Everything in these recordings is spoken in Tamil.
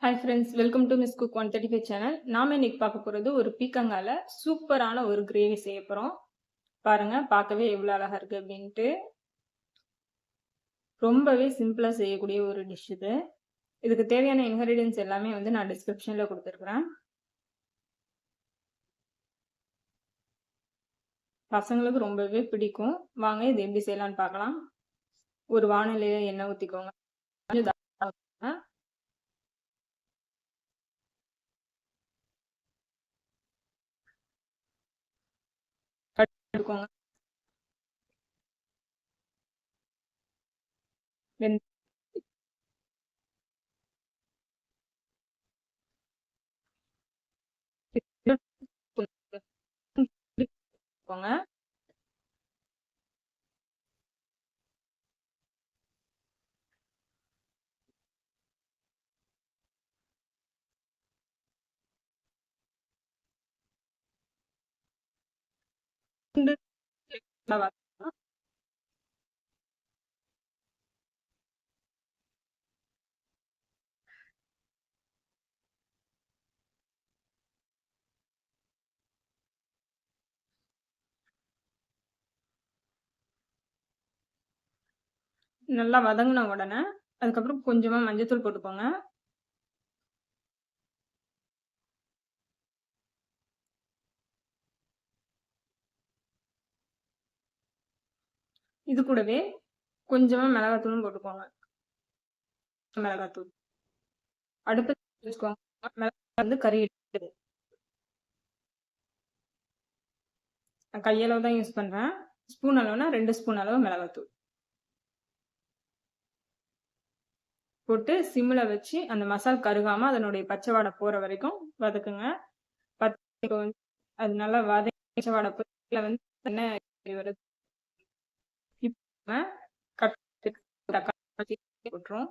Hi friends, welcome to miss cook 135 channel. நாம இன்னைக்கு பார்க்க போறது ஒரு பீக்கங்கால சூப்பரான ஒரு கிரேவி செய்ய போறோம். பாருங்க, பார்க்கவே எவ்வளவு அழகா இருக்கு அப்படின்ட்டு. ரொம்பவே சிம்பிளா செய்யக்கூடிய ஒரு டிஷ் இது. இதுக்கு தேவையான இன்கிரீடியன்ஸ் எல்லாமே நான் டிஸ்கிரிப்ஷன்ல கொடுத்துருக்குறேன். பசங்களுக்கு ரொம்பவே பிடிக்கும். வாங்க இது எப்படி செய்யலாம்னு பார்க்கலாம். ஒரு வாணலியில எண்ணெய் ஊற்றிக்கோங்க. எடுத்துக்கோங்க. நல்லா வதங்கின உடனே அதுக்கப்புறம் கொஞ்சமா மஞ்சத்தூள் போட்டுக்கோங்க. இது கூடவே கொஞ்சமா மிளகாத்தூளும் போட்டுக்கோங்க. மிளகாத்தூள் அடுப்பு வச்சுக்கோங்க. மிளகாய் கறி எடுத்து நான் கையளவு தான் யூஸ் பண்றேன். ஸ்பூன் அளவுனா 2 ஸ்பூன் அளவு மிளகாத்தூள் போட்டு சிம்ல வச்சு அந்த மசால் கருகாம அதனுடைய பச்சை வாடை போற வரைக்கும் வதக்குங்க. அது நல்லா வதக்கி வாடை போய் எண்ணெய் வருது. இப்போ தக்காளி போட்டுரும்.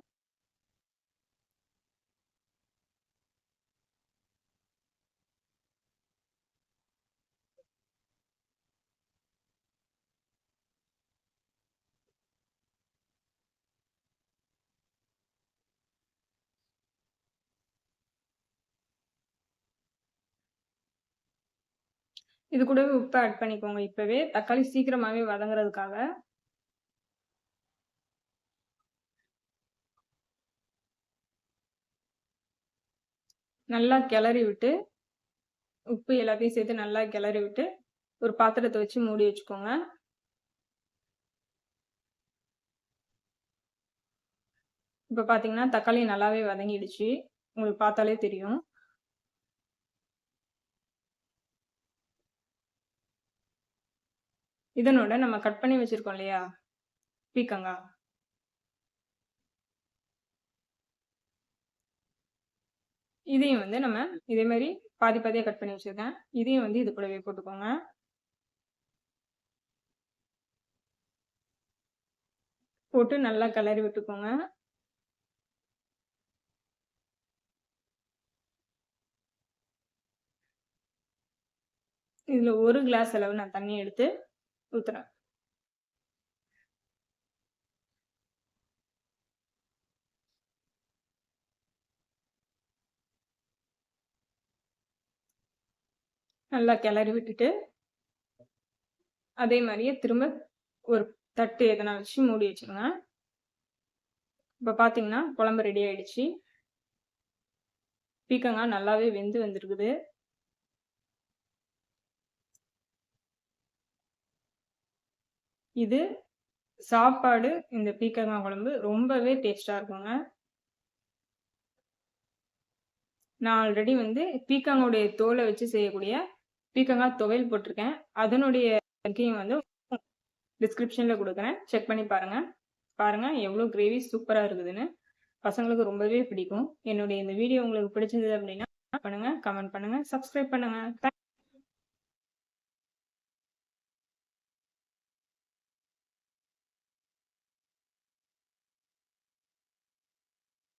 இது கூடவே உப்பு ஆட் பண்ணிக்கோங்க. இப்பவே தக்காளி சீக்கிரமாவே வதங்குறதுக்காக. நல்லா கிளறி விட்டு உப்பு எல்லாத்தையும் சேர்த்து நல்லா கிளறி விட்டு ஒரு பாத்திரத்தை வச்சு மூடி வச்சுக்கோங்க. இப்ப பாத்தீங்கன்னா தக்காளி நல்லாவே வதங்கிடுச்சு. உங்களுக்கு பார்த்தாலே தெரியும். இதனோட நம்ம கட் பண்ணி வச்சிருக்கோம் இல்லையா பீக்கங்காய், இதையும் நம்ம இதே மாதிரி பாதி பாதியா கட் பண்ணி வச்சிருக்கேன். இதையும் இது கூடவே போட்டுக்கோங்க. போட்டு நல்லா கிளறி விட்டுக்கோங்க. இதுல 1 கிளாஸ் அளவு நான் தண்ணி எடுத்து ஊத்துறேன். நல்லா கிளறி விட்டுட்டு அதே மாதிரியே திரும்ப ஒரு தட்டு எதனா வச்சு மூடி வச்சுருங்க. இப்ப பாத்தீங்கன்னா குழம்பு ரெடி ஆயிடுச்சு. பீக்கங்காய் நல்லாவே வெந்து வந்திருக்குது. இது சாப்பாடு, இந்த பீக்கங்காய் குழம்பு ரொம்பவே டேஸ்டா இருக்குங்க. நான் ஆல்ரெடி பீக்கங்காவுடைய தோலை வச்சு செய்யக்கூடிய பீக்கங்காய் துவையல் போட்டிருக்கேன். அதனுடைய லிங்கையும் டிஸ்கிரிப்ஷன்ல கொடுக்குறேன். செக் பண்ணி பாருங்க எவ்வளவு கிரேவி சூப்பரா இருக்குதுன்னு. பசங்களுக்கு ரொம்பவே பிடிக்கும். என்னுடைய இந்த வீடியோ உங்களுக்கு பிடிச்சிருந்தது அப்படின்னா பண்ணுங்க, கமெண்ட் பண்ணுங்க, சப்ஸ்கிரைப் பண்ணுங்க.